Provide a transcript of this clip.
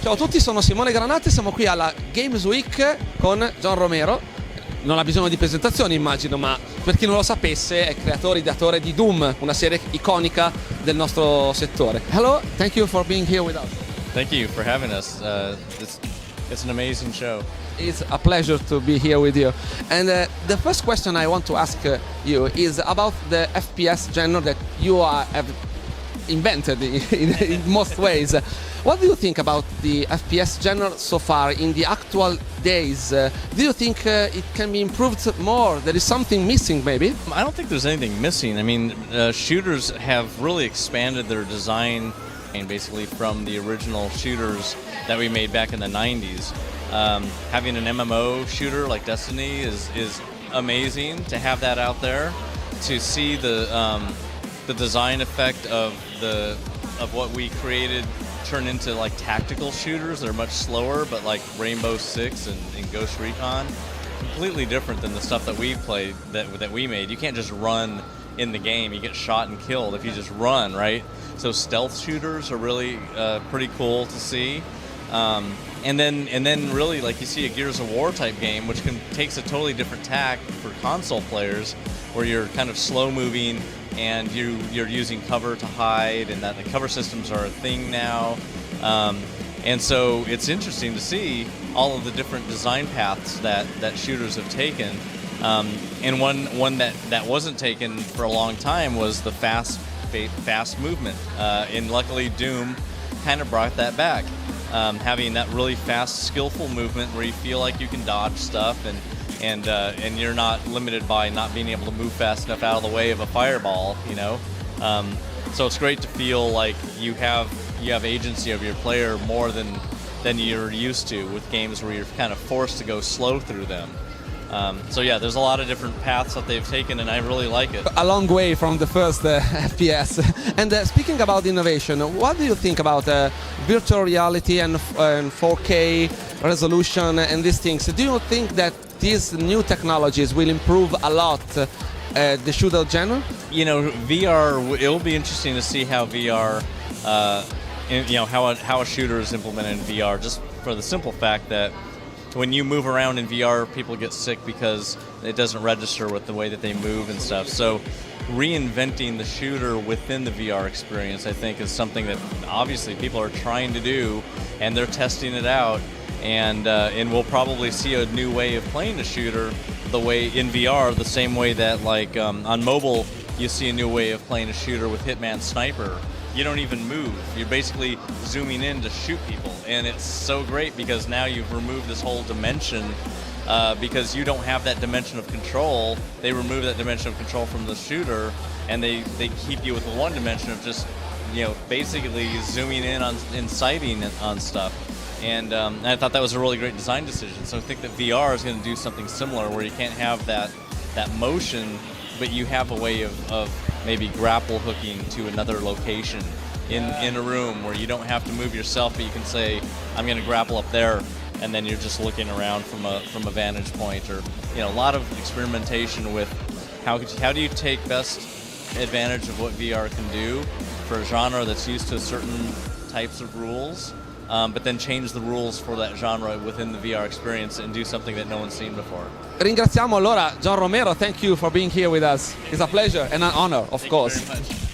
Ciao a tutti, sono Simone Granata e siamo qui alla Games Week con John Romero. Non ha bisogno di presentazioni immagino, ma per chi non lo sapesse è creatore e ideatore di Doom, una serie iconica del nostro settore. Hello, thank you for being here with us. Thank you for having us. It's an amazing show. It's a pleasure to be here with you. And the first question I want to ask you is about the FPS genre that you have invented in most ways. What do you think about the FPS genre so far in the actual days? Do you think it can be improved more? There is something missing maybe? I don't think there's anything missing. I mean, shooters have really expanded their design and basically from the original shooters that we made back in the 90s. Having an MMO shooter like Destiny is amazing to have that out there. To see the design effect of what we created turn into like tactical shooters that are much slower, but like Rainbow Six and Ghost Recon, completely different than the stuff that we played that we made. You can't just run in the game; you get shot and killed if you just run, right? So stealth shooters are really pretty cool to see. And then really like you see a Gears of War type game, which takes a totally different tack for console players, where you're kind of slow moving and you're using cover to hide, and that the cover systems are a thing now. And so it's interesting to see all of the different design paths that shooters have taken. And one that wasn't taken for a long time was the fast movement. And luckily Doom kind of brought that back. Having that really fast, skillful movement where you feel like you can dodge stuff and you're not limited by not being able to move fast enough out of the way of a fireball, you know. So it's great to feel like you have agency over your player more than you're used to with games where you're kind of forced to go slow through them. So yeah, there's a lot of different paths that they've taken, and I really like it. A long way from the first FPS. And speaking about innovation, what do you think about virtual reality and 4K resolution and these things? Do you think that these new technologies will improve a lot the shooter genre? You know, VR. It'll be interesting to see how VR, how a shooter is implemented in VR. Just for the simple fact that when you move around in VR, people get sick because it doesn't register with the way that they move and stuff. So reinventing the shooter within the VR experience, I think, is something that obviously people are trying to do, and they're testing it out. And we'll probably see a new way of playing a shooter the way in VR, the same way that like on mobile you see a new way of playing a shooter with Hitman Sniper. You don't even move. You're basically zooming in to shoot people, and it's so great because now you've removed this whole dimension because you don't have that dimension of control. They remove that dimension of control from the shooter, and they keep you with the one dimension of just, you know, basically zooming in on sighting on stuff. And I thought that was a really great design decision. So I think that VR is going to do something similar, where you can't have that motion, but you have a way of maybe grapple hooking to another location in a room where you don't have to move yourself, but you can say, I'm going to grapple up there, and then you're just looking around from a vantage point. Or, you know, a lot of experimentation with how do you take best advantage of what VR can do for a genre that's used to certain types of rules, but then change the rules for that genre within the VR experience and do something that no one's seen before. Ringraziamo allora John Romero, thank you for being here with us. It's a pleasure and an honor, of course. Thank you very much.